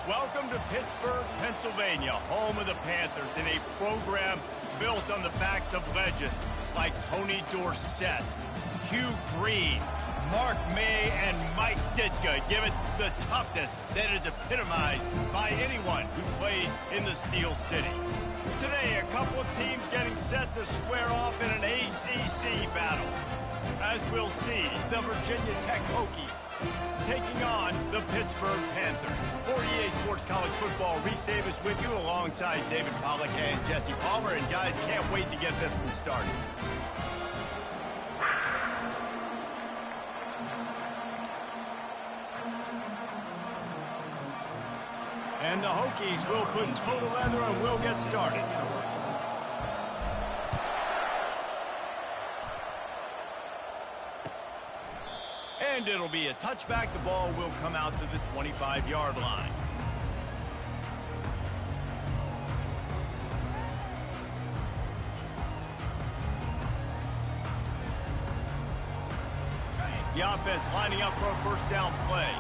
Welcome to Pittsburgh, Pennsylvania, home of the Panthers, in a program built on the backs of legends like Tony Dorsett, Hugh Green, Mark May, and Mike Ditka. Give it the toughness that is epitomized by anyone who plays in the Steel City. Today, a couple of teams getting set to square off in an ACC battle. As we'll see, the Virginia Tech Hokies taking on the Pittsburgh Panthers. For EA Sports College Football, Reese Davis with you alongside David Pollack and Jesse Palmer. And guys, can't wait to get this one started. And the Hokies will put total leather and we'll get started. And it'll be a touchback. The ball will come out to the 25-yard line. The offense lining up for a first down play.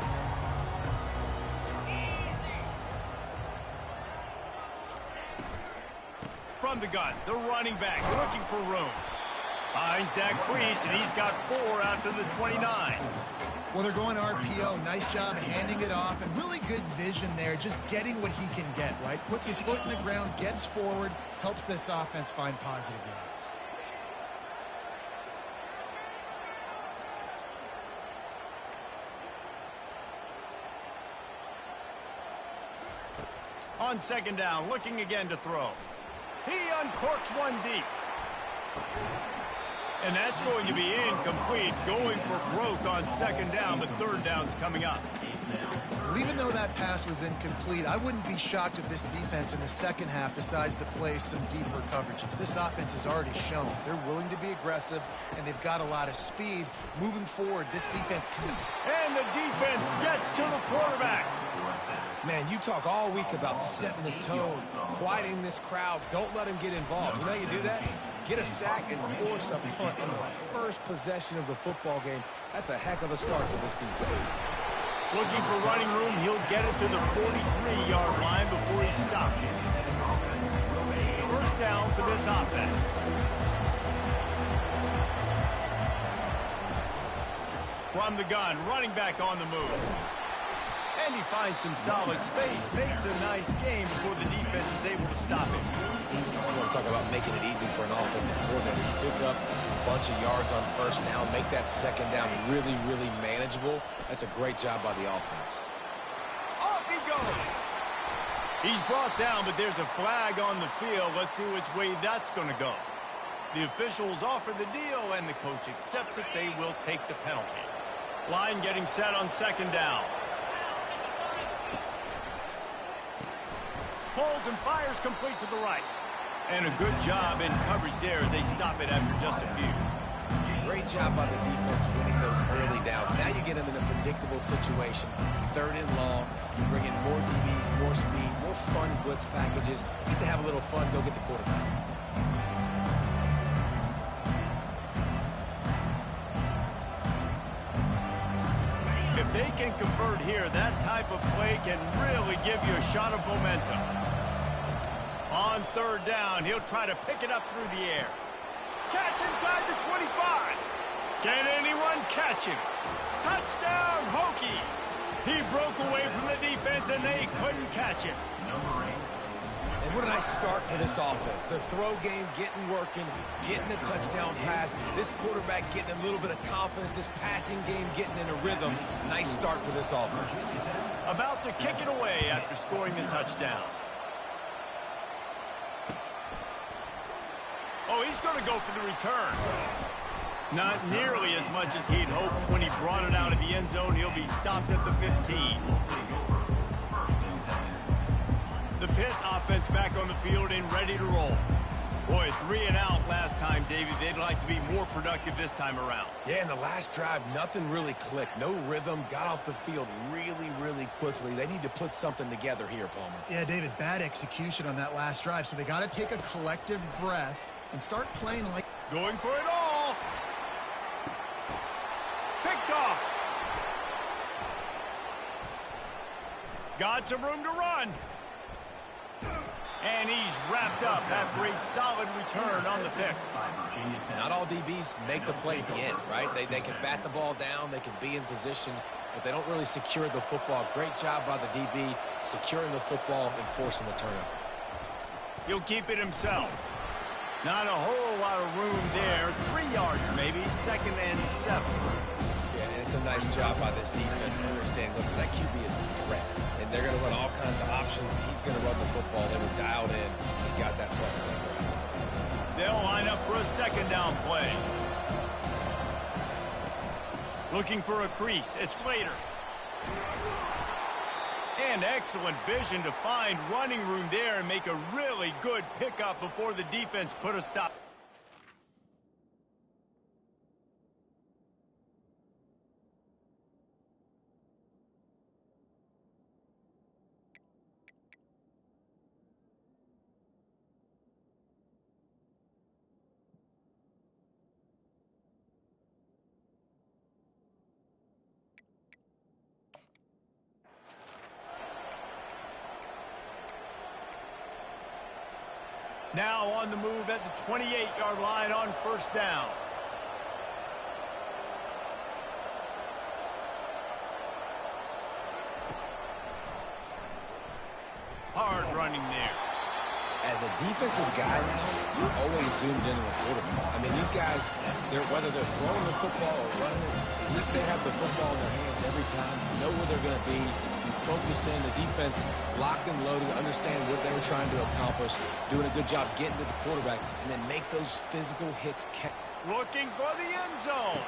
From the gun, the running back looking for room. Finds that crease, and he's got 4 out to the 29. Well, they're going RPO. Nice job handing it off, and really good vision there, just getting what he can get, right? Puts his foot in the ground, gets forward, helps this offense find positive yards. On second down, looking again to throw. He uncorks one deep. And that's going to be incomplete, going for broke on second down, but third down's coming up. Well, even though that pass was incomplete, I wouldn't be shocked if this defense in the second half decides to play some deeper coverages. This offense has already shown they're willing to be aggressive, and they've got a lot of speed. Moving forward, this defense can... And the defense gets to the quarterback. Man, you talk all week about setting the tone, quieting this crowd. Don't let them get involved. You know how you do that? Get a sack and force a punt on the first possession of the football game. That's a heck of a start for this defense. Looking for running room, he'll get it to the 43-yard line before he's stopped. First down for this offense. From the gun, running back on the move. And he finds some solid space, makes a nice game before the defense is able to stop him. You want to talk about making it easy for an offensive coordinator. You pick up a bunch of yards on first down, make that second down really, really manageable. That's a great job by the offense. Off he goes. He's brought down, but there's a flag on the field. Let's see which way that's going to go. The officials offer the deal, and the coach accepts it. They will take the penalty. Line getting set on second down. Holds and fires complete to the right. And a good job in coverage there as they stop it after just a few. Great job by the defense winning those early downs. Now you get them in a predictable situation. Third and long. You bring in more DBs, more speed, more fun blitz packages. Get to have a little fun. Go get the quarterback. If they can convert here, that type of play can really give you a shot of momentum. On third down, he'll try to pick it up through the air. Catch inside the 25. Can anyone catch him? Touchdown, Hokies. He broke away from the defense, and they couldn't catch him. And what a nice start for this offense. The throw game getting working, getting the touchdown pass. This quarterback getting a little bit of confidence. This passing game getting in a rhythm. Nice start for this offense. About to kick it away after scoring the touchdown. Oh, he's going to go for the return. Not nearly as much as he'd hoped when he brought it out of the end zone. He'll be stopped at the 15. The Pitt offense back on the field and ready to roll. Boy, 3 and out last time, David. They'd like to be more productive this time around. Yeah, in the last drive, nothing really clicked. No rhythm, got off the field really, really quickly. They need to put something together here, Palmer. Yeah, David, bad execution on that last drive, so they got to take a collective breath and start playing like... Going for it all. Picked off. Got some room to run. And he's wrapped up after a solid return on the pick. Not all DBs make the play at the end, right? They can bat the ball down, they can be in position, but they don't really secure the football. Great job by the DB securing the football and forcing the turnover. He'll keep it himself. Not a whole lot of room there. 3 yards maybe, 2nd and 7. Yeah, and it's a nice job by this defense to understand, listen, that QB is a threat. And they're going to run all kinds of options. He's going to run the football. They were dialed in and got that second down. They'll line up for a 2nd down play. Looking for a crease. It's Slater. And excellent vision to find running room there and make a really good pickup before the defense put a stop. Now on the move at the 28-yard line on 1st down. Hard running there. As a defensive guy now, you're always zoomed in on the quarterback. I mean, these guys, whether they're throwing the football or running it, at least they have the football in their hands every time. You know where they're going to be. You focus in. The defense locked and loaded, understand what they were trying to accomplish, doing a good job getting to the quarterback, and then make those physical hits. Looking for the end zone.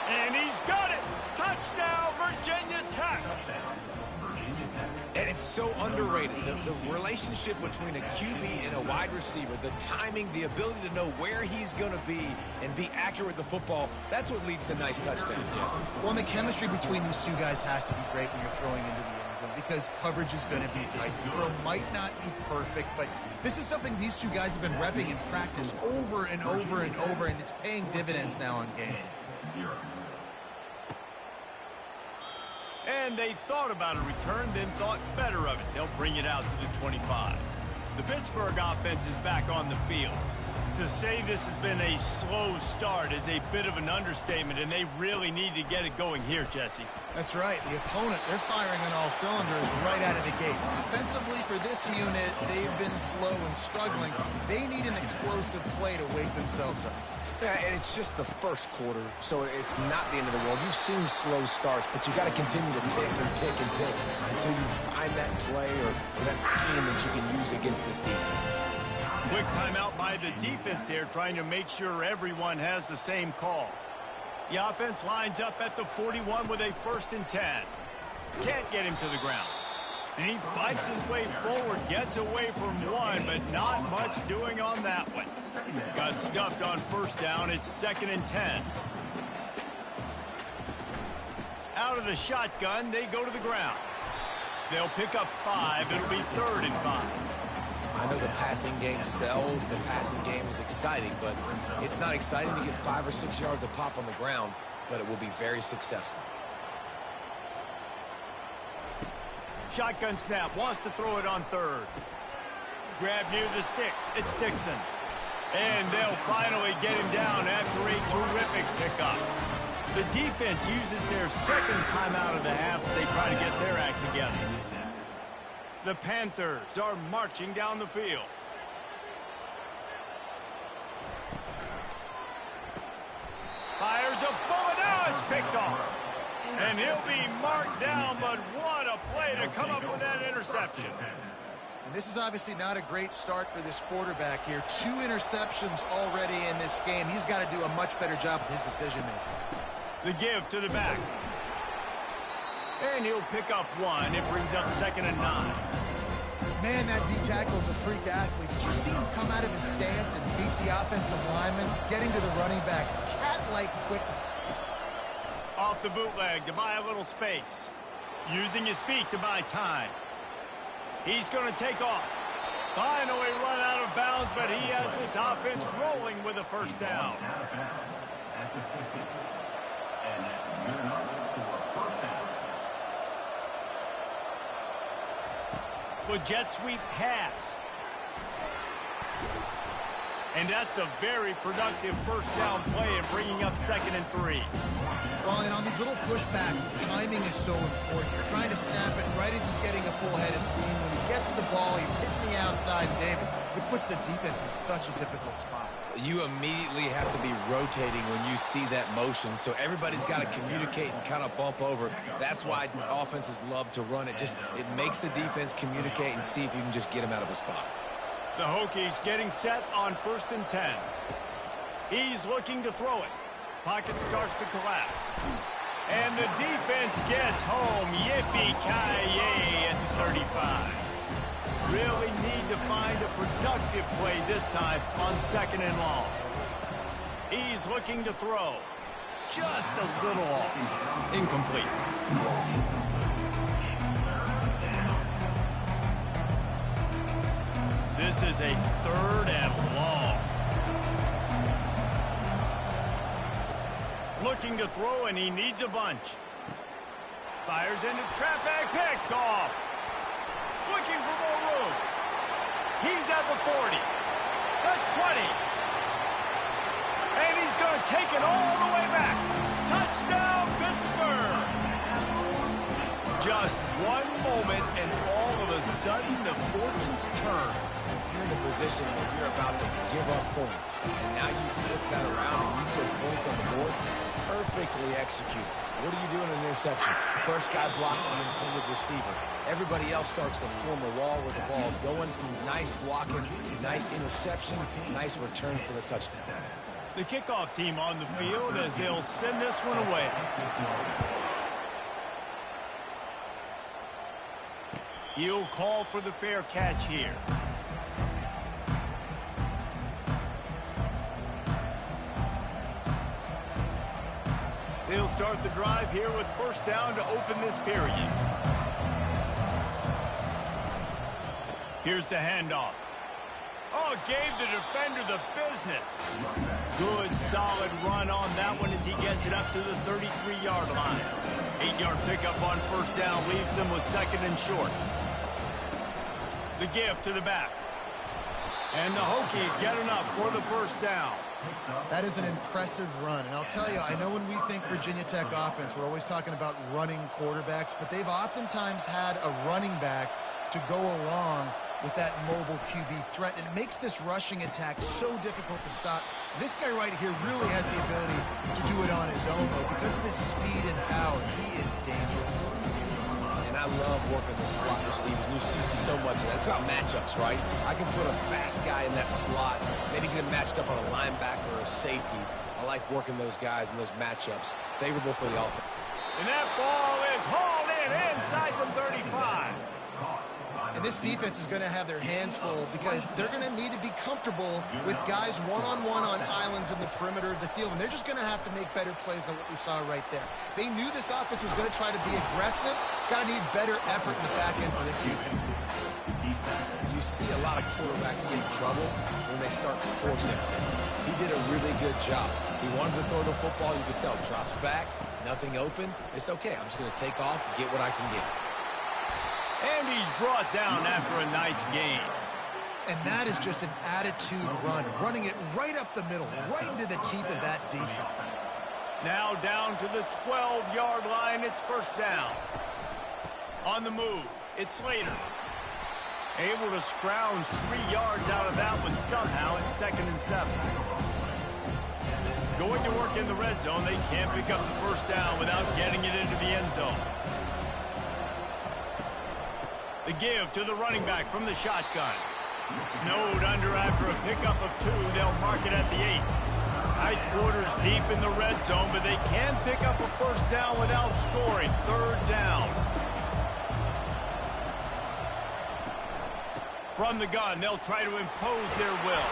And he's got it. Touchdown, Virginia Tech. And it's so underrated, the relationship between a QB and a wide receiver, the timing, the ability to know where he's going to be and be accurate with the football, that's what leads to nice touchdowns, Jesse. Well, and the chemistry between these two guys has to be great when you're throwing into the end zone because coverage is going to be tight. The throw might not be perfect, but this is something these two guys have been repping in practice over and over and over, and it's paying dividends now in game. And they thought about a return, then thought better of it. They'll bring it out to the 25. The Pittsburgh offense is back on the field. To say this has been a slow start is a bit of an understatement, and they really need to get it going here, Jesse. That's right. The opponent, they're firing on all cylinders right out of the gate. Offensively, for this unit, they've been slow and struggling. They need an explosive play to wake themselves up. Yeah, and it's just the first quarter, so it's not the end of the world. You've seen slow starts, but you got to continue to pick and pick and pick until you find that play or that scheme that you can use against this defense. Quick timeout by the defense there, trying to make sure everyone has the same call. The offense lines up at the 41 with a 1st and 10. Can't get him to the ground. And he fights his way forward, gets away from one, but not much doing on that one. Got stuffed on 1st down. It's 2nd and 10. Out of the shotgun, they go to the ground. They'll pick up 5. It'll be 3rd and 5. I know the passing game sells. The passing game is exciting, but it's not exciting to get 5 or 6 yards of pop on the ground, but it will be very successful. Shotgun snap, wants to throw it on 3rd. Grab near the sticks, it's Dixon. And they'll finally get him down after a terrific pickup. The defense uses their 2nd timeout of the half as they try to get their act together. The Panthers are marching down the field. Fires a bullet, now it's picked off. And he'll be marked down, but what a play to come up with that interception. And this is obviously not a great start for this quarterback here. 2 interceptions already in this game. He's got to do a much better job with his decision-making. The give to the back. And he'll pick up 1. It brings up 2nd and 9. Man, that D-tackle's a freak athlete. Did you see him come out of his stance and beat the offensive lineman, getting to the running back? Cat-like quickness. Off the bootleg to buy a little space. Using his feet to buy time. He's going to take off. Finally run out of bounds, but he has this offense rolling with a 1st down. With jet sweep pass. And that's a very productive first down play and bringing up 2nd and 3. Well, and on these little push passes, timing is so important. You're trying to snap it right as he's getting a full head of steam. When he gets the ball, he's hitting the outside, and David, it puts the defense in such a difficult spot. You immediately have to be rotating when you see that motion, so everybody's got to communicate and kind of bump over. That's why offenses love to run it. It makes the defense communicate and see if you can just get him out of a spot. The Hokies getting set on 1st and 10. He's looking to throw it. Pocket starts to collapse. And the defense gets home. Yippee-ki-yay at the 35. Really need to find a productive play this time on 2nd and long. He's looking to throw. Just a little off. Incomplete. This is a 3rd and long. Looking to throw, and he needs a bunch. Fires into traffic, picked off. Looking for more room. He's at the 40, the 20. And he's going to take it all the way back. Touchdown, Pittsburgh. Just one moment, and all of a sudden, the fortunes turn. You're in the position where you're about to give up points, and now you flip that around and you put points on the board. Perfectly executed. What do you do in an interception? The first guy blocks the intended receiver. Everybody else starts to form a wall where the ball's going. Nice blocking, nice interception, nice return for the touchdown. The kickoff team on the field as they'll send this one away. He'll call for the fair catch here. They'll start the drive here with 1st down to open this period. Here's the handoff. Oh, gave the defender the business. Good, solid run on that one as he gets it up to the 33-yard line. 8-yard pickup on 1st down leaves them with 2nd and short. The give to the back. And the Hokies get enough for the 1st down. That is an impressive run. And I'll tell you, I know when we think Virginia Tech offense, we're always talking about running quarterbacks, but they've oftentimes had a running back to go along with that mobile QB threat. And it makes this rushing attack so difficult to stop. This guy right here really has the ability to do it on his own, though. Because of his speed and power, he is dangerous. And I love working the slot receivers. And you see so much of that. It's about matchups, right? I can put a fast guy in that slot, maybe get him matched up on a linebacker or a safety. I like working those guys in those matchups. Favorable for the offense. And that ball is hauled in inside the 35. And this defense is going to have their hands full because they're going to need to be comfortable with guys one-on-one on islands in the perimeter of the field. And they're just going to have to make better plays than what we saw right there. They knew this offense was going to try to be aggressive. Got to need better effort in the back end for this defense. You see a lot of quarterbacks get in trouble when they start forcing things. He did a really good job. He wanted to throw the football. You could tell. Drops back, nothing open. It's okay. I'm just going to take off, get what I can get. And he's brought down after a nice gain. And that is just an attitude run, running it right up the middle, right into the teeth of that defense. Now down to the 12-yard line, it's 1st down. On the move, it's Slater. Able to scrounge 3 yards out of that one somehow. It's 2nd and 7. Going to work in the red zone. They can't pick up the 1st down without getting it into the end zone. The give to the running back from the shotgun. Snowed under after a pickup of 2. They'll mark it at the 8. Tight quarters deep in the red zone, but they can pick up a 1st down without scoring. 3rd down. From the gun, they'll try to impose their will.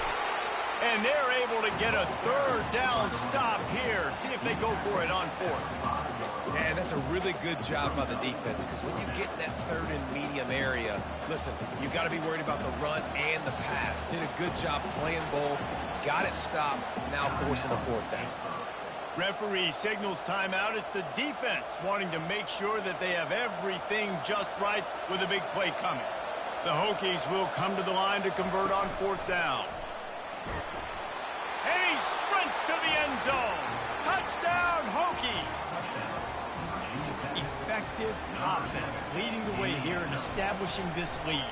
And they're able to get a 3rd down stop here. See if they go for it on 4th. And that's a really good job by the defense because when you get in that 3rd and medium area, listen, you got to be worried about the run and the pass. Did a good job playing both, got it stopped, now forcing a 4th down. Referee signals timeout. It's the defense wanting to make sure that they have everything just right with a big play coming. The Hokies will come to the line to convert on 4th down. And he sprints to the end zone. Touchdown, Hokies! Effective offense, leading the way here and establishing this lead.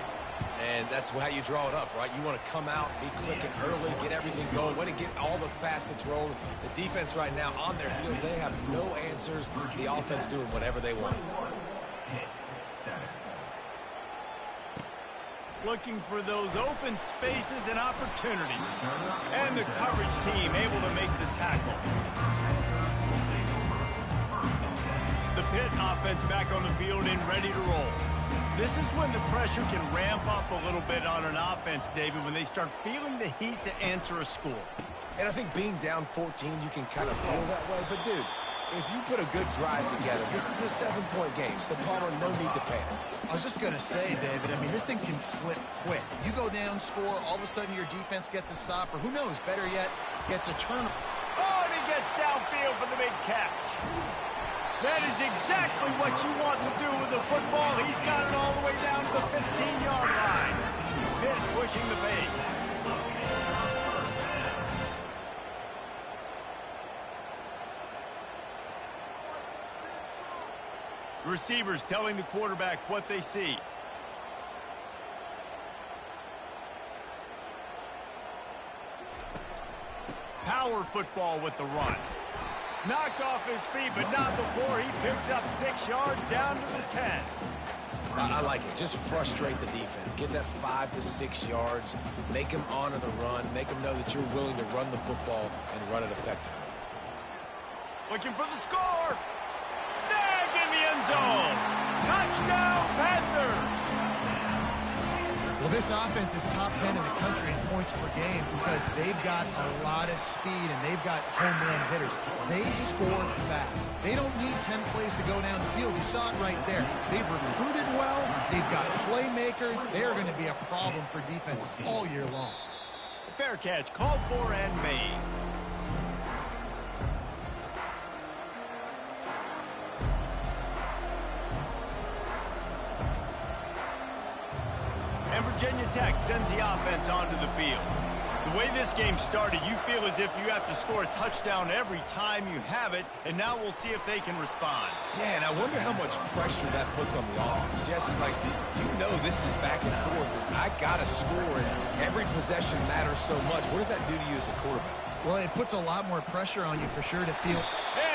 And that's how you draw it up, right? You want to come out, be clicking early, get everything going, want to get all the facets rolling. The defense right now on their heels, they have no answers. The offense doing whatever they want. Looking for those open spaces and opportunities. And the coverage team able to make the tackle. The Pitt offense back on the field and ready to roll. This is when the pressure can ramp up a little bit on an offense, David, when they start feeling the heat to answer a score. And I think being down 14, you can kind of feel that way. But, dude, if you put a good drive together, this is a 7-point game, so Palmer, no need to panic. I was just going to say, David, I mean, this thing can flip quick. You go down, score, all of a sudden your defense gets a stop, or who knows, better yet, gets a turn. Oh, and he gets downfield for the big catch. That is exactly what you want to do with the football. He's got it all the way down to the 15-yard line. Pitt pushing the pace. Receivers telling the quarterback what they see. Power football with the run. Knocked off his feet, but not before he picks up 6 yards down to the 10. I like it. Just frustrate the defense. Get that 5 to 6 yards. Make them honor the run. Make them know that you're willing to run the football and run it effectively. Looking for the score. Snagged in the end zone. Touchdown, Panthers. Well, this offense is top 10 in the country in points per game because they've got a lot of speed and they've got home run hitters. They score fast. They don't need 10 plays to go down the field. You saw it right there. They've recruited well. They've got playmakers. They're going to be a problem for defenses all year long. Fair catch called for and made. And Virginia Tech sends the offense onto the field. The way this game started, you feel as if you have to score a touchdown every time you have it, and now we'll see if they can respond. Yeah, and I wonder how much pressure that puts on the offense. Jesse, like, you know this is back and forth, and I got to score, and every possession matters so much. What does that do to you as a quarterback? Well, it puts a lot more pressure on you for sure to feel.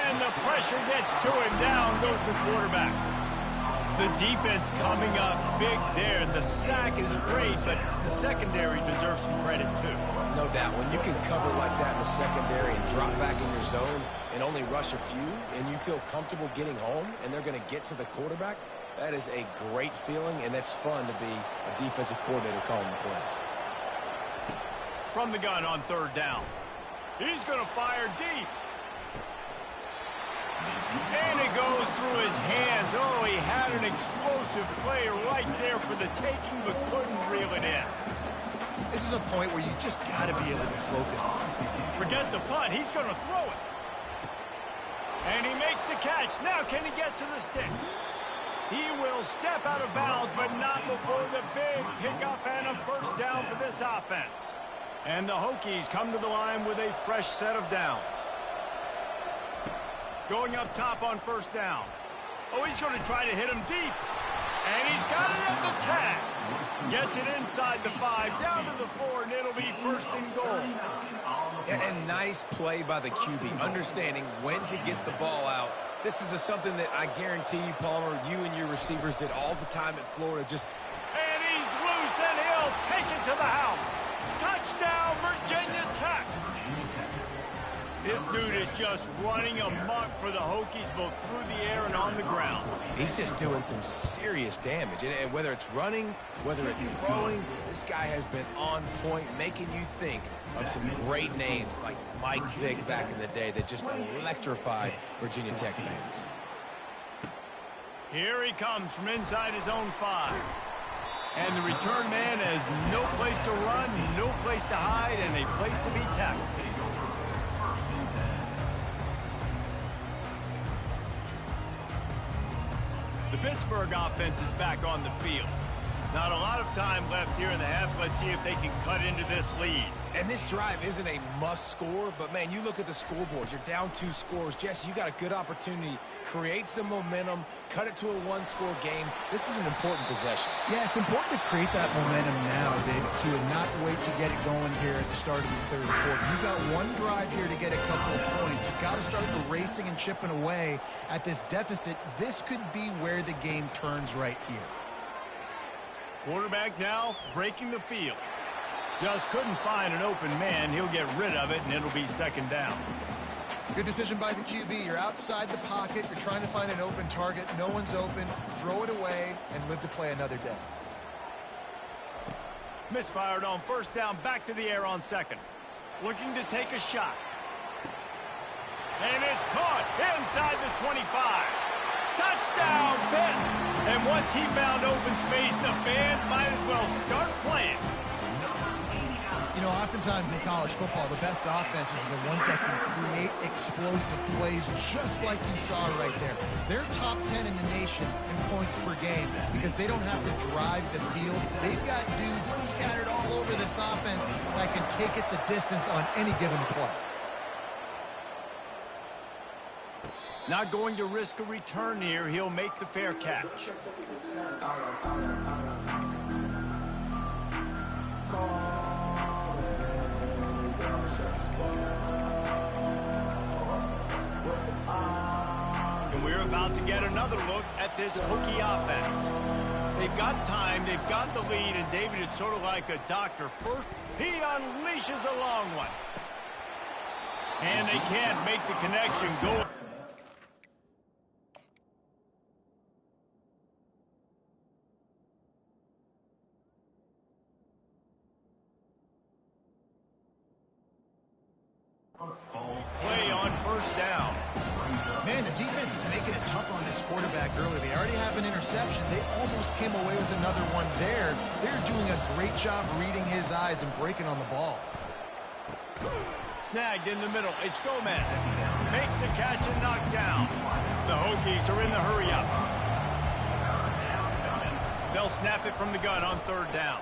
And the pressure gets to him. Down goes the quarterback. The defense coming up big there. The sack is great, but the secondary deserves some credit too. No doubt. When you can cover like that in the secondary and drop back in your zone and only rush a few, and you feel comfortable getting home, and they're going to get to the quarterback, that is a great feeling, and that's fun to be a defensive coordinator calling the plays. From the gun on 3rd down. He's going to fire deep. And it goes through his hands. Oh, he had an explosive play right there for the taking, but couldn't reel it in. This is a point where you just got to be able to focus. Forget the punt. He's going to throw it. And he makes the catch. Now can he get to the sticks? He will step out of bounds, but not before the big pickup and a 1st down for this offense. And the Hokies come to the line with a fresh set of downs. Going up top on 1st down. Oh, he's going to try to hit him deep. And he's got it at the tag. Gets it inside the 5, down to the 4, and it'll be 1st and goal. And nice play by the QB, understanding when to get the ball out. This is something that I guarantee you, Palmer, you and your receivers did all the time at Florida. And he's loose, and he'll take it to the house. Touchdown, Virginia Tech. This dude is just running amok for the Hokies, both through the air and on the ground. He's just doing some serious damage. And whether it's running, whether it's throwing, this guy has been on point, making you think of some great names like Mike Vick back in the day that just electrified Virginia Tech fans. Here he comes from inside his own 5. And the return man has no place to run, no place to hide, and a place to be tackled. The Pittsburgh offense is back on the field. Not a lot of time left here in the half. Let's see if they can cut into this lead. And this drive isn't a must score, but man, you look at the scoreboard. You're down 2 scores. Jesse, you got a good opportunity. Create some momentum. Cut it to a 1-score game. This is an important possession. Yeah, it's important to create that momentum now, David, too, and not wait to get it going here at the start of the third quarter. You've got one drive here to get a couple of points. You've got to start racing and chipping away at this deficit. This could be where the game turns right here. Quarterback now breaking the field. Just couldn't find an open man. He'll get rid of it, and it'll be second down. Good decision by the QB. You're outside the pocket. You're trying to find an open target. No one's open. Throw it away and live to play another day. Misfired on first down. Back to the air on second. Looking to take a shot. And it's caught inside the 25. Touchdown, Pitt! And once he found open space, the band might as well start playing. You know, oftentimes in college football, the best offenses are the ones that can create explosive plays, just like you saw right there. They're top 10 in the nation in points per game because they don't have to drive the field. They've got dudes scattered all over this offense that can take it the distance on any given play. Not going to risk a return here. He'll make the fair catch. And we're about to get another look at this Hokie offense. They've got time, they've got the lead, and David is sort of like a doctor. First, he unleashes a long one. And they can't make the connection go. Play on first down. Man, the defense is making it tough on this quarterback early. They already have an interception. They almost came away with another one there. They're doing a great job reading his eyes and breaking on the ball. Snagged in the middle. It's Gomez. Makes the catch and knocked down. The Hokies are in the hurry up. They'll snap it from the gun on third down.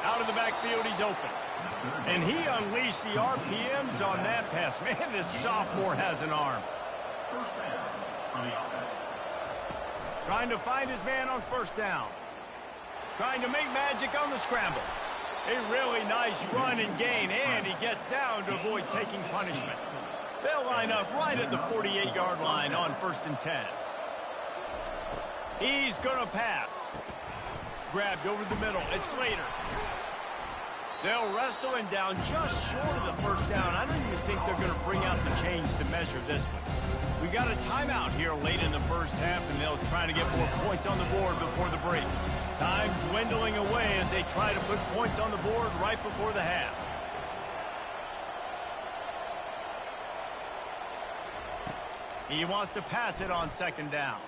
Out of the backfield, he's open. And he unleashed the RPMs on that pass. Man, this sophomore has an arm. Trying to find his man on first down. Trying to make magic on the scramble. A really nice run and gain, and he gets down to avoid taking punishment. They'll line up right at the 48-yard line on first and 10. He's going to pass. Grabbed over the middle. It's Slater. They'll wrestle him down just short of the first down. I don't even think they're going to bring out the chains to measure this one. We got a timeout here late in the first half, and they'll try to get more points on the board before the break. Time dwindling away as they try to put points on the board right before the half. He wants to pass it on second down.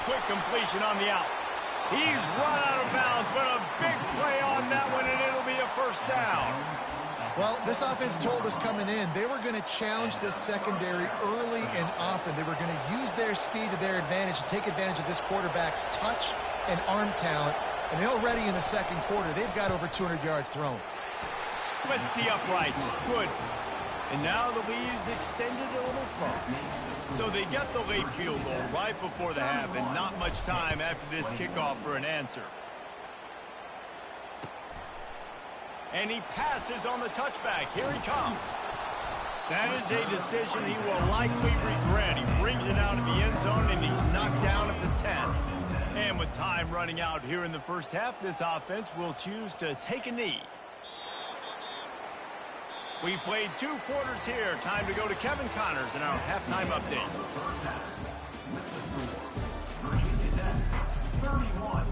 Quick completion on the out. He's run out of bounds, but a big play on that one, and it'll be a first down. Well, this offense told us coming in they were going to challenge this secondary early and often. They were going to use their speed to their advantage and take advantage of this quarterback's touch and arm talent. And already in the second quarter, they've got over 200 yards thrown. Splits the uprights. Good. And now the lead is extended a little further. So they get the late field goal right before the half, and not much time after this kickoff for an answer. And he passes on the touchback. Here he comes. That is a decision he will likely regret. He brings it out of the end zone, and he's knocked down at the 10. And with time running out here in the first half, this offense will choose to take a knee. We've played 2 quarters here. Time to go to Kevin Connors in our halftime update.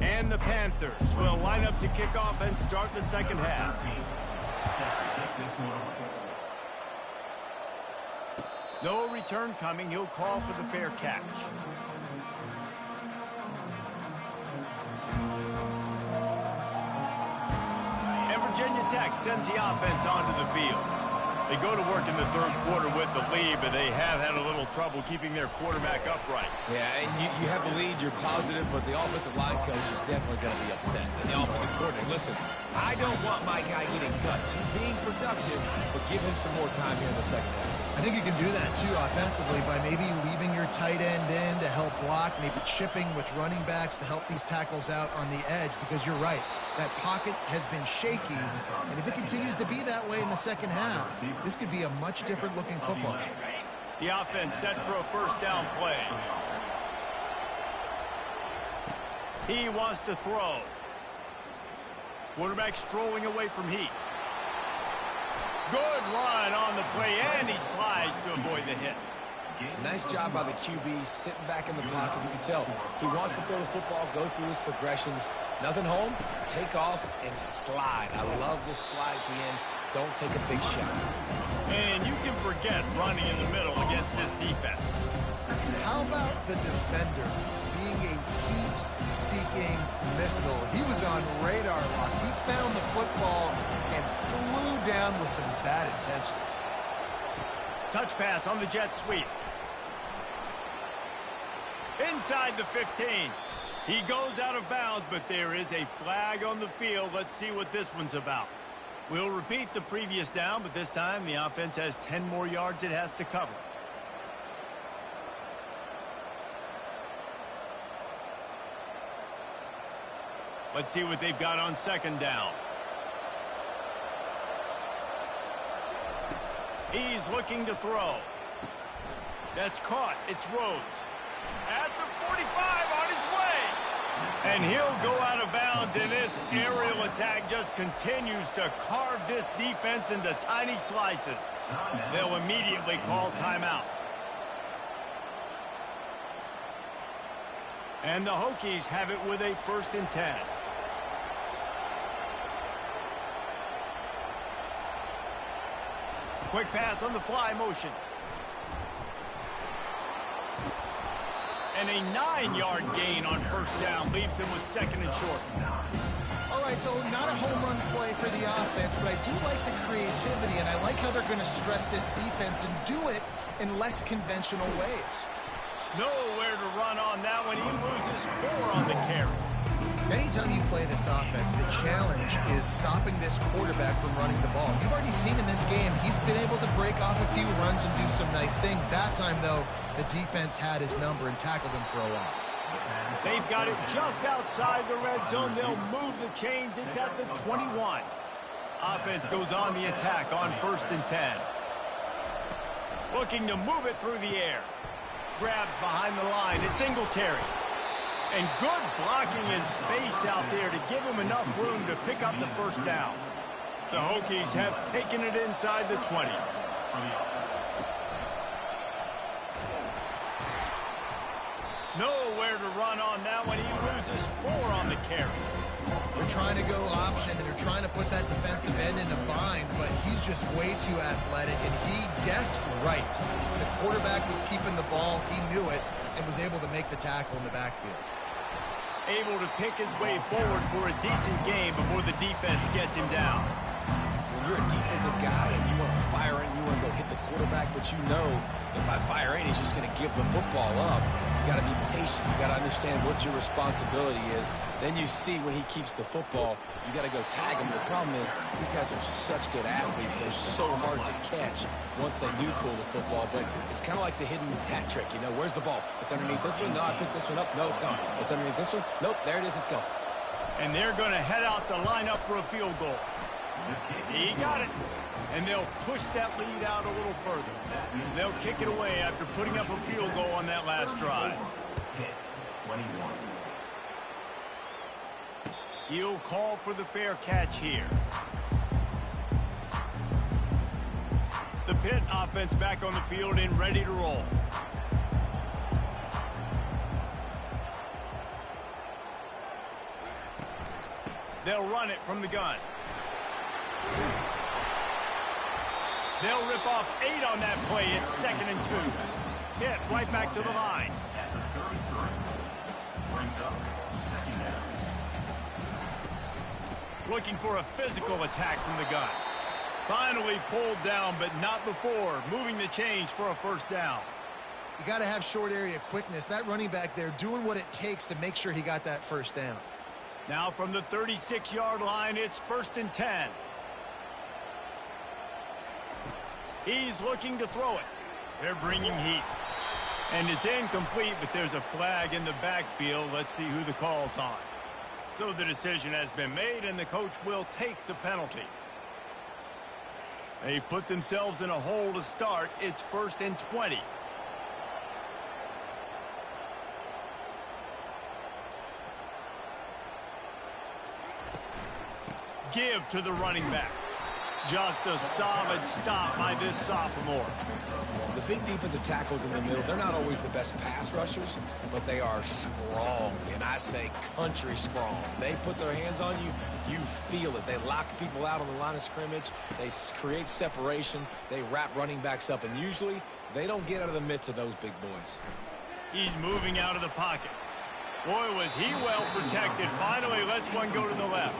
And the Panthers will line up to kick off and start the second half. No return coming. He'll call for the fair catch. And Virginia Tech sends the offense onto the field. They go to work in the third quarter with the lead, but they have had a little trouble keeping their quarterback upright. Yeah, and you have the lead, you're positive, but the offensive line coach is definitely going to be upset. And the offensive coordinator, listen, I don't want my guy getting touched. He's being productive, but give him some more time here in the second half. I think you can do that, too, offensively, by maybe leaving your tight end in to help block, maybe chipping with running backs to help these tackles out on the edge, because you're right. That pocket has been shaky, and if it continues to be that way in the second half, this could be a much different-looking football game. The offense set for a first down play. He wants to throw. Quarterback strolling away from heat. Good run on the play, and he slides to avoid the hit. Nice job by the QB, sitting back in the pocket. You can tell he wants to throw the football, go through his progressions. Nothing home, take off, and slide. I love this slide at the end. Don't take a big shot. And you can forget running in the middle against this defense. How about the defender being a heat-seeking missile? He was on radar lock. He found the football and flew down with some bad intentions. Touch pass on the jet sweep. Inside the 15. He goes out of bounds, but there is a flag on the field. Let's see what this one's about. We'll repeat the previous down, but this time the offense has 10 more yards it has to cover. Let's see what they've got on second down. He's looking to throw. That's caught. It's Rhodes. At the 45, on his way. And he'll go out of bounds, and this aerial attack just continues to carve this defense into tiny slices. They'll immediately call timeout. And the Hokies have it with a 1st and 10. Quick pass on the fly motion. And a 9-yard gain on first down leaves him with 2nd and short. All right, so not a home run play for the offense, but I do like the creativity, and I like how they're going to stress this defense and do it in less conventional ways. Nowhere to run on that one. He loses 4 on the carry. Anytime you play this offense, the challenge is stopping this quarterback from running the ball. You've already seen in this game, he's been able to break off a few runs and do some nice things. That time, though, the defense had his number and tackled him for a loss. They've got it just outside the red zone. They'll move the chains. It's at the 21. Offense goes on the attack on 1st and 10. Looking to move it through the air. Grabbed behind the line. It's Singletary. And good blocking in space out there to give him enough room to pick up the first down. The Hokies have taken it inside the 20. Nowhere to run on that one. He loses 4 on the carry. They're trying to go option, and they're trying to put that defensive end in a bind, but he's just way too athletic, and he guessed right. The quarterback was keeping the ball. He knew it and was able to make the tackle in the backfield. Able to pick his way forward for a decent game before the defense gets him down. When you're a defensive guy and you want to fire in, you want to go hit the quarterback, but you know if I fire in, he's just going to give the football up. You got to be patient. You got to understand what your responsibility is. Then you see when he keeps the football, you got to go tag him. The problem is these guys are such good athletes. They're so hard to catch once they do pull the football. But it's kind of like the hidden hat trick. You know, where's the ball? It's underneath this one. No, I picked this one up. No, it's gone. It's underneath this one. Nope, there it is. It's gone. And they're going to head out to line up for a field goal. He got it. And they'll push that lead out a little further. They'll kick it away after putting up a field goal on that last drive. He'll call for the fair catch here. The Pitt offense back on the field and ready to roll. They'll run it from the gun. They'll rip off 8 on that play. It's 2nd and 2. Pitt right back to the line. Looking for a physical attack from the gun. Finally pulled down, but not before. Moving the chains for a first down. You got to have short area quickness. That running back there doing what it takes to make sure he got that first down. Now from the 36-yard line, it's 1st and 10. He's looking to throw it. They're bringing heat. And it's incomplete, but there's a flag in the backfield. Let's see who the call's on. So the decision has been made, and the coach will take the penalty. They put themselves in a hole to start. It's 1st and 20. Give to the running back. Just a solid stop by this sophomore. The big defensive tackles in the middle, they're not always the best pass rushers, but they are strong, and I say country strong. They put their hands on you, you feel it. They lock people out on the line of scrimmage. They create separation. They wrap running backs up, and usually they don't get out of the midst of those big boys. He's moving out of the pocket. Boy, was he well protected. Finally lets one go to the left.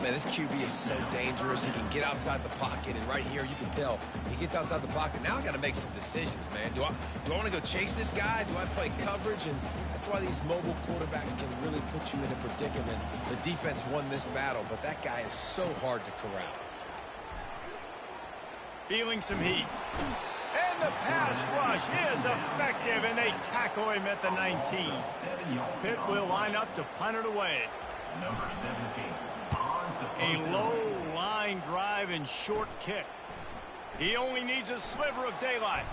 Man, this QB is so dangerous. He can get outside the pocket, and right here you can tell he gets outside the pocket. Now I got to make some decisions, man. Do I want to go chase this guy? Do I play coverage? And that's why these mobile quarterbacks can really put you in a predicament. The defense won this battle, but that guy is so hard to corral. Feeling some heat. And the pass rush is effective, and they tackle him at the 19. Pitt will line up to punt it away. Number 17. A low line drive and short kick. He only needs a sliver of daylight.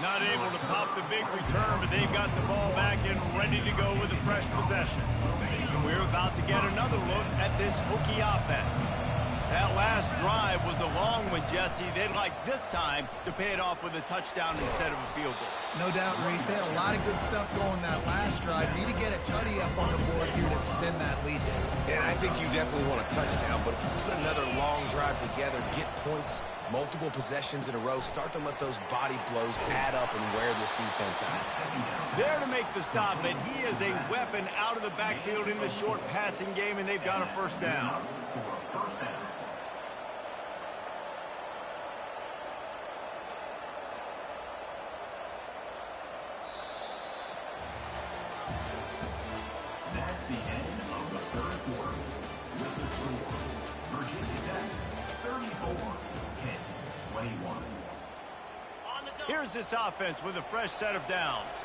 Not able to pop the big return, but they've got the ball back and ready to go with a fresh possession. And we're about to get another look at this Hokie offense. That last drive was a long one, Jesse. They'd like this time to pay it off with a touchdown instead of a field goal. No doubt, Reese. They had a lot of good stuff going that last drive. Need to get a tutty up on the board here to extend that lead down. And I think you definitely want a touchdown, but if you put another long drive together, get points, multiple possessions in a row, start to let those body blows add up and wear this defense out. There to make the stop, but he is a weapon out of the backfield in the short passing game, and they've got a first down. That's the end of the third quarter. With the score, Virginia Tech 34, Pitt 21. Here's this offense with a fresh set of downs.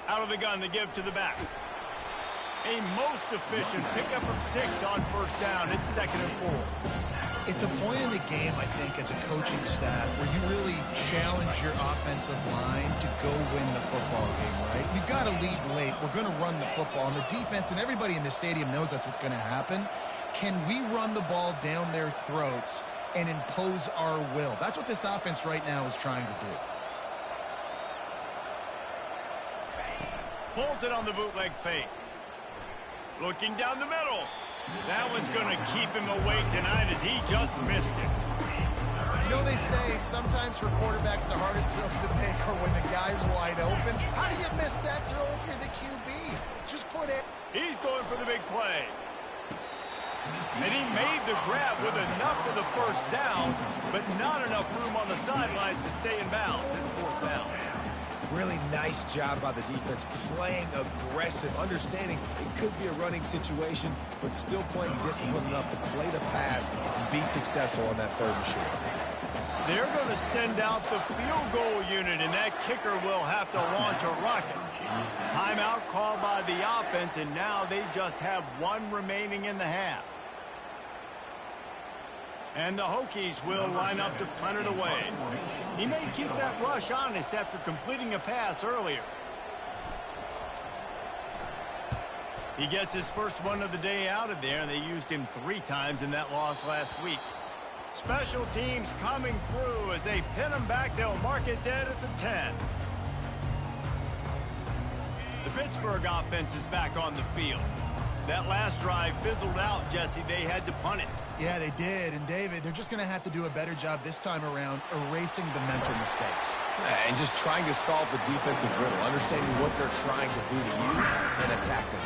Out of the gun to give to the back. A most efficient pickup of 6 on first down. It's 2nd and 4. It's a point in the game, I think, as a coaching staff where you really challenge your offensive line to go win the football game, right? We've got to lead late. We're going to run the football. And the defense and everybody in the stadium knows that's what's going to happen. Can we run the ball down their throats and impose our will? That's what this offense right now is trying to do. Pulls it on the bootleg fake. Looking down the middle. That one's going to keep him awake tonight as he just missed it. You know, they say sometimes for quarterbacks the hardest throws to make are when the guy's wide open. How do you miss that throw if you're the QB? Just put it. He's going for the big play. And he made the grab with enough for the first down, but not enough room on the sidelines to stay in bounds. It's 4th down. Really nice job by the defense, playing aggressive, understanding it could be a running situation, but still playing disciplined enough to play the pass and be successful on that 3rd and short. They're going to send out the field goal unit, and that kicker will have to launch a rocket. Timeout called by the offense, and now they just have 1 remaining in the half. And the Hokies will line up to punt it away. He may keep that rush honest after completing a pass earlier. He gets his first one of the day out of there, and they used him 3 times in that loss last week. Special teams coming through as they pin him back. They'll mark it dead at the 10. The Pittsburgh offense is back on the field. That last drive fizzled out, Jesse. They had to punt it. Yeah, they did. And, David, they're just going to have to do a better job this time around erasing the mental mistakes. And just trying to solve the defensive riddle, understanding what they're trying to do to you and attack them.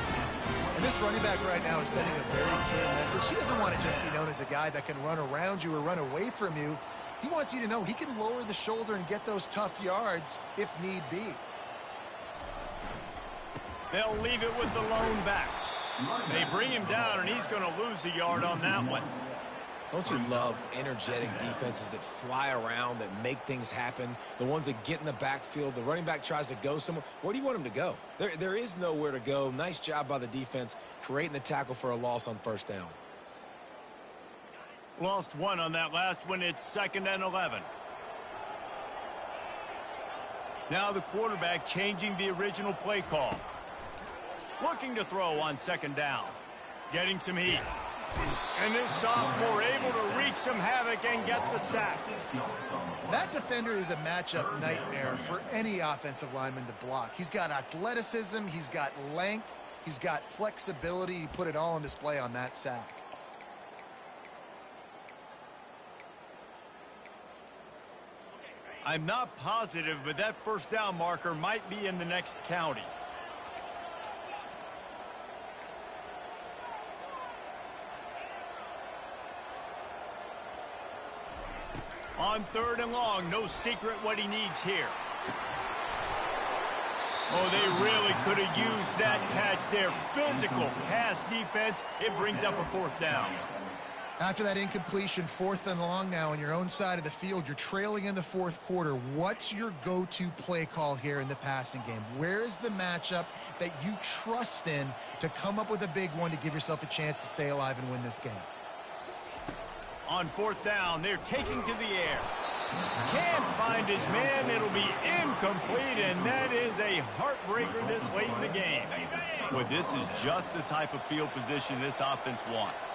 And this running back right now is sending a very clear message. He doesn't want to just be known as a guy that can run around you or run away from you. He wants you to know he can lower the shoulder and get those tough yards if need be. They'll leave it with the lone back. They bring him down, and he's going to lose a yard on that one. Don't you love energetic defenses that fly around, that make things happen? The ones that get in the backfield, the running back tries to go somewhere. Where do you want him to go? There is nowhere to go. Nice job by the defense creating the tackle for a loss on first down. Lost one on that last one. It's 2nd and 11. Now the quarterback changing the original play call. Looking to throw on 2nd down. Getting some heat. And this sophomore able to wreak some havoc and get the sack. That defender is a matchup nightmare for any offensive lineman to block. He's got athleticism, he's got length, he's got flexibility. He put it all on display on that sack. I'm not positive, but that first down marker might be in the next county. On 3rd and long, no secret what he needs here. Oh, they really could have used that catch there. Physical pass defense. It brings up a 4th down. After that incompletion, 4th and long now on your own side of the field, you're trailing in the 4th quarter. What's your go-to play call here in the passing game? Where is the matchup that you trust in to come up with a big one to give yourself a chance to stay alive and win this game? On 4th down, they're taking to the air. Can't find his man. It'll be incomplete, and that is a heartbreaker this late in the game. But this is just the type of field position this offense wants.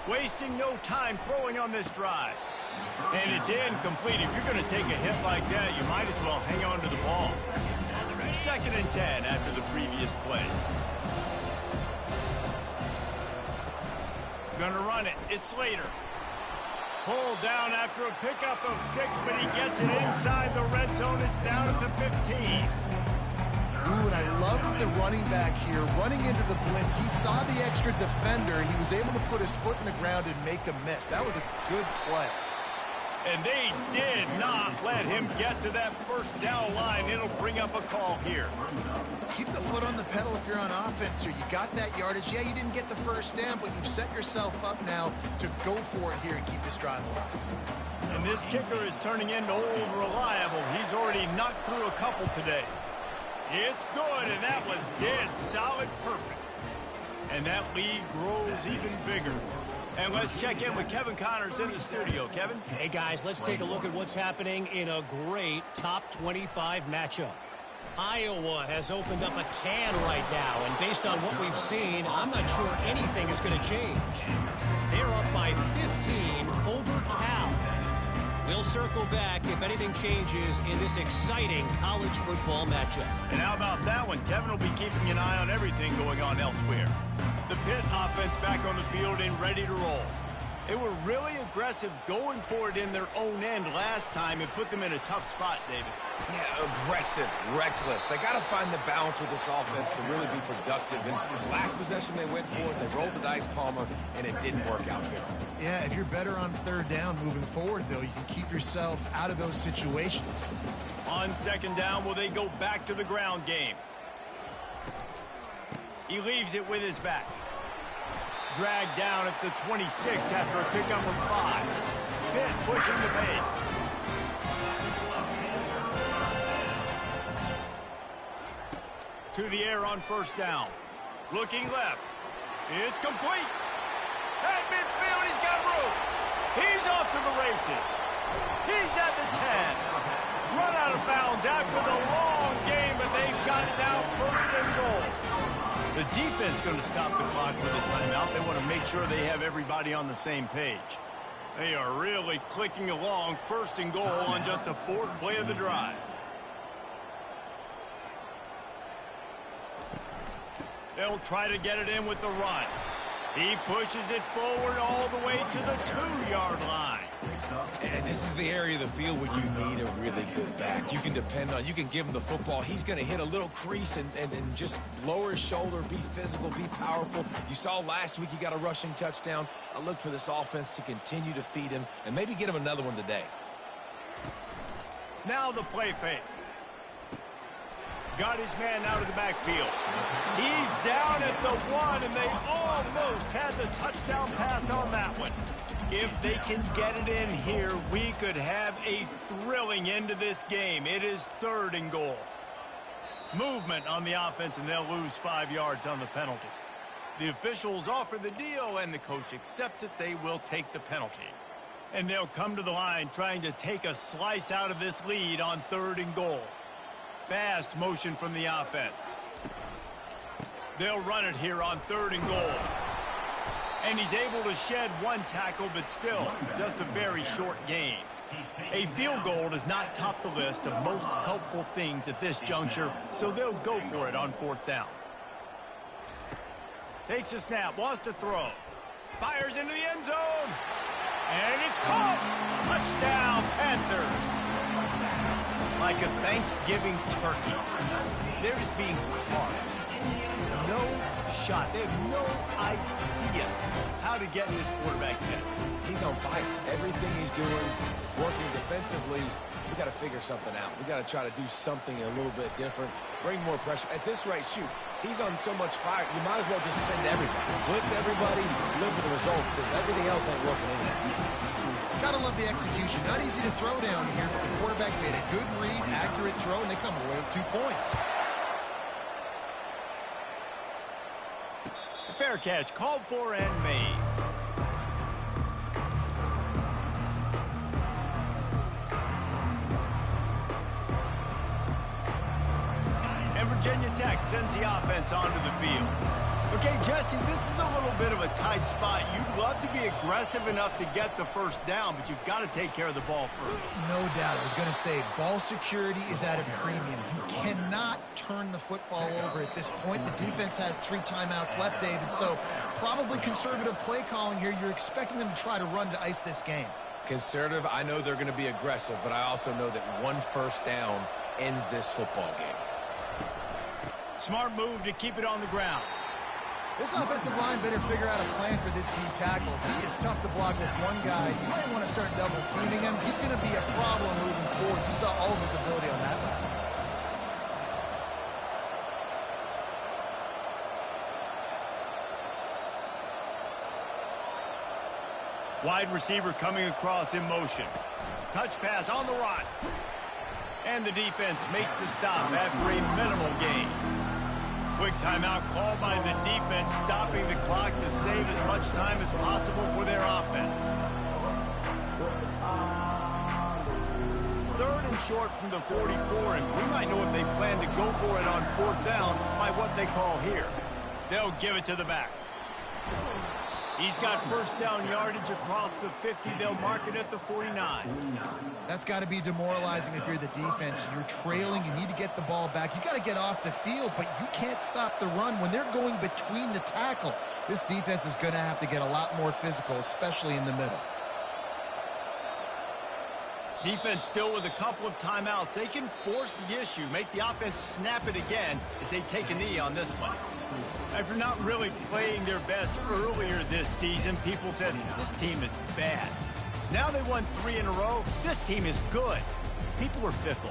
Wasting no time throwing on this drive. And it's incomplete. If you're going to take a hit like that, you might as well hang on to the ball. 2nd and 10 after the previous play. Gonna run it. It's Slater. Pulled down after a pickup of 6, but he gets it inside the red zone. It's down at the 15. Ooh, and I love the running back here. Running into the blitz, he saw the extra defender. He was able to put his foot in the ground and make a miss. That was a good play. And they did not let him get to that first down line. It'll bring up a call here. Keep the foot on the pedal if you're on offense here. You got that yardage. Yeah, you didn't get the first down, but you've set yourself up now to go for it here and keep this drive alive. And this kicker is turning into old reliable. He's already knocked through a couple today. It's good, and that was dead solid perfect. And that lead grows even bigger. And let's check in with Kevin Connors in the studio. Kevin? Hey, guys, let's take a look at what's happening in a great top 25 matchup. Iowa has opened up a can right now, and based on what we've seen, I'm not sure anything is going to change. They're up by 15 over Cal. We'll circle back if anything changes in this exciting college football matchup. And how about that one? Kevin will be keeping an eye on everything going on elsewhere. The Pitt offense back on the field and ready to roll. They were really aggressive going for it in their own end last time and put them in a tough spot, David. Yeah, aggressive, reckless. They got to find the balance with this offense to really be productive. And last possession they went for it, they rolled the dice, Palmer, and it didn't work out for them. Yeah, if you're better on 3rd down moving forward, though, you can keep yourself out of those situations. On 2nd down, will they go back to the ground game? He leaves it with his back. Dragged down at the 26 after a pickup of 5. Pitt pushing the pace. To the air on 1st down. Looking left. It's complete. At midfield, he's got room. He's off to the races. He's at the 10. Run out of bounds after the long game, but they've got it now 1st and goal. The defense going to stop the clock for the timeout. They want to make sure they have everybody on the same page. They are really clicking along. 1st and goal on just the 4th play of the drive. They'll try to get it in with the run. He pushes it forward all the way to the 2-yard line. And this is the area of the field where you need a really good back. You can depend on, you can give him the football. He's going to hit a little crease and just lower his shoulder, be physical, be powerful. You saw last week he got a rushing touchdown. I look for this offense to continue to feed him and maybe get him another one today. Now the play fake. Got his man out of the backfield. He's down at the 1, and they almost had the touchdown pass on that one. If they can get it in here, we could have a thrilling end to this game. It is 3rd and goal. Movement on the offense, and they'll lose 5 yards on the penalty. The officials offer the deal, and the coach accepts it. They will take the penalty. And they'll come to the line trying to take a slice out of this lead on 3rd and goal. Fast motion from the offense. They'll run it here on 3rd and goal. And he's able to shed 1 tackle, but still just a very short gain. A field goal does not top the list of most helpful things at this juncture, so they'll go for it on 4th down. Takes a snap, wants to throw. Fires into the end zone. And it's caught. Touchdown, Panthers. Like a Thanksgiving turkey. They're just being carved. No shot. They have no idea how to get in this quarterback's head. He's on fire. Everything he's doing is working defensively. We got to figure something out. We got to try to do something a little bit different. Bring more pressure. At this rate, shoot, he's on so much fire, you might as well just send everybody. Blitz everybody, live for the results, because everything else ain't working anyway. Gotta love the execution. Not easy to throw down here, but the quarterback made a good read, accurate throw, and they come away with 2 points. Fair catch, called for and made. And Virginia Tech sends the offense onto the field. Okay, Justin, this is a little bit of a tight spot. You'd love to be aggressive enough to get the 1st down, but you've got to take care of the ball first. No doubt. I was going to say, ball security is at a premium. You cannot turn the football over at this point. The defense has 3 timeouts left, David, so probably conservative play calling here. You're expecting them to try to run to ice this game. Conservative, I know they're going to be aggressive, but I also know that 1 1st down ends this football game. Smart move to keep it on the ground. This offensive line better figure out a plan for this D tackle. He is tough to block with 1 guy. You might want to start double teaming him. He's going to be a problem moving forward. You saw all of his ability on that last play. Wide receiver coming across in motion. Touch pass on the run. And the defense makes the stop after a minimal gain. Quick timeout called by the defense, stopping the clock to save as much time as possible for their offense. 3rd and short from the 44, and we might know if they plan to go for it on 4th down by what they call here. They'll give it to the back. He's got 1st down yardage across the 50. They'll mark it at the 49. That's got to be demoralizing if you're the defense. You're trailing. You need to get the ball back. You got to get off the field, but you can't stop the run when they're going between the tackles. This defense is going to have to get a lot more physical, especially in the middle. Defense still with a couple of timeouts. They can force the issue, make the offense snap it again as they take a knee on this one. After not really playing their best earlier this season, people said, this team is bad. Now they won 3 in a row. This team is good. People are fickle.